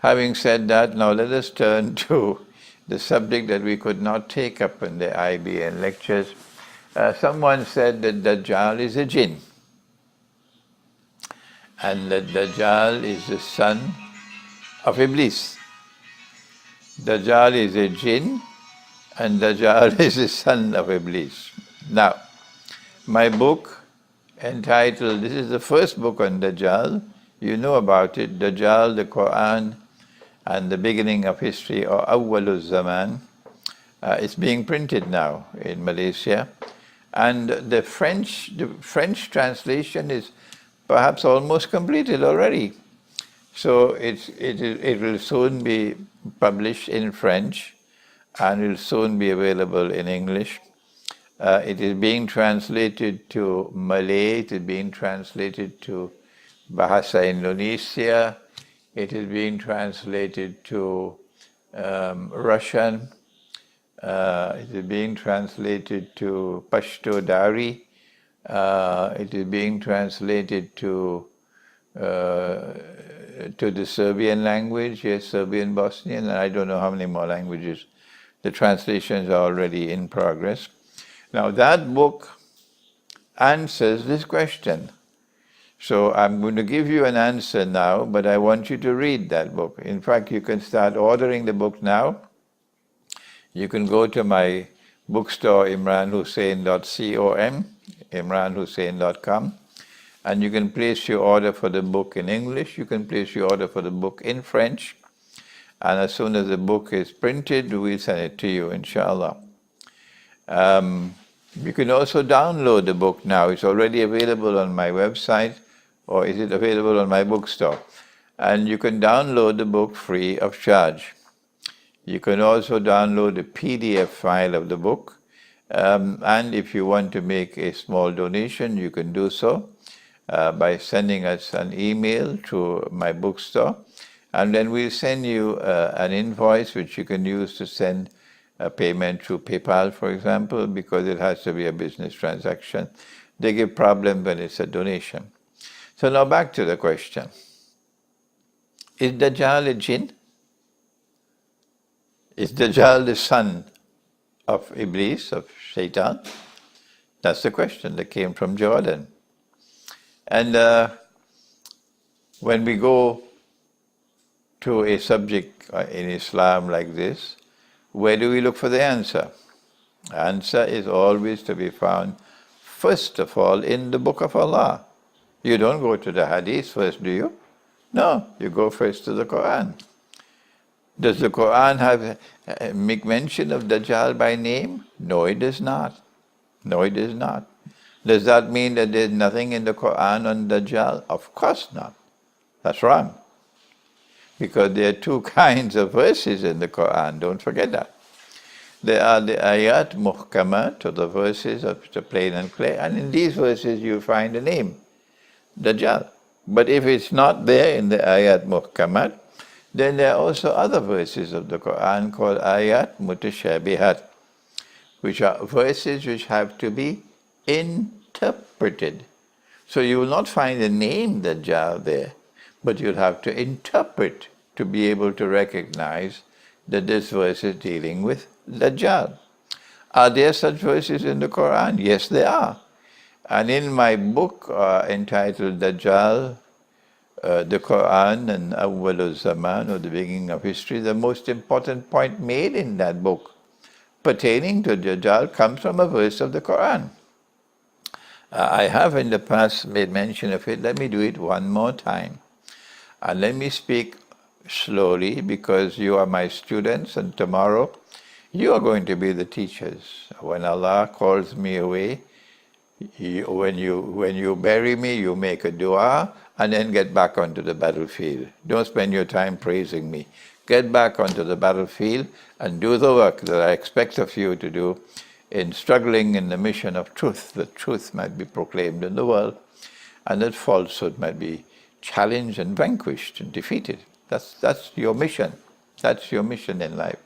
Having said that, now let us turn to the subject that we could not take up in the IBN lectures. Someone said that Dajjal is a Jinn, and that Dajjal is the son of Iblis. Dajjal is a Jinn, and Dajjal is the son of Iblis. Now, my book entitled, this is the first book on Dajjal, you know about it, Dajjal, the Quran, and the beginning of history, or Awwalul Zaman. It's being printed now in Malaysia. And the French translation is perhaps almost completed already. So it will soon be published in French, and will soon be available in English. It is being translated to Malay, it is being translated to Bahasa Indonesia, it is being translated to Russian, it is being translated to Pashto Dari, it is being translated to the Serbian language, yes, Serbian, Bosnian, and I don't know how many more languages. The translations are already in progress. Now that book answers this question. So I'm going to give you an answer now, but I want you to read that book. In fact, you can start ordering the book now. You can go to my bookstore, imranhosein.com, imranhosein.com, and you can place your order for the book in English, you can place your order for the book in French, and as soon as the book is printed, we'll send it to you, inshallah. You can also download the book now. It's already available on my website, or is it available on my bookstore? And you can download the book free of charge. You can also download a PDF file of the book, and if you want to make a small donation, you can do so by sending us an email to my bookstore, and then we'll send you an invoice which you can use to send a payment through PayPal, for example, because it has to be a business transaction. They give problems when it's a donation. So now back to the question. Is Dajjal a Jinn? Is Dajjal the son of Iblis, of Shaitan? That's the question that came from Jordan. And when we go to a subject in Islam like this, where do we look for the answer? The answer is always to be found, first of all, in the Book of Allah. You don't go to the Hadith first, do you? No, you go first to the Quran. Does the Quran make mention of Dajjal by name? No, it does not. No, it does not. Does that mean that there's nothing in the Quran on Dajjal? Of course not. That's wrong. Because there are two kinds of verses in the Quran, don't forget that. There are the ayat muhkamat, or the verses of the plain and clear, and in these verses you find a name, Dajjal. But if it's not there in the ayat muhkamat, then there are also other verses of the Quran called ayat mutashabihat, which are verses which have to be interpreted. So you will not find the name Dajjal there, but you'll have to interpret to be able to recognize that this verse is dealing with Dajjal. Are there such verses in the Quran? Yes, there are. And in my book entitled Dajjal, the Quran and Awwalul Zaman, or the beginning of history, the most important point made in that book pertaining to Dajjal comes from a verse of the Quran. I have in the past made mention of it. Let me do it one more time. And let me speak slowly, because you are my students, and tomorrow you are going to be the teachers. When Allah calls me away, when you bury me, you make a dua, and then get back onto the battlefield. Don't spend your time praising me. Get back onto the battlefield and do the work that I expect of you to do in struggling in the mission of truth, that truth might be proclaimed in the world, and that falsehood might be challenged and vanquished and defeated. That's your mission. That's your mission in life.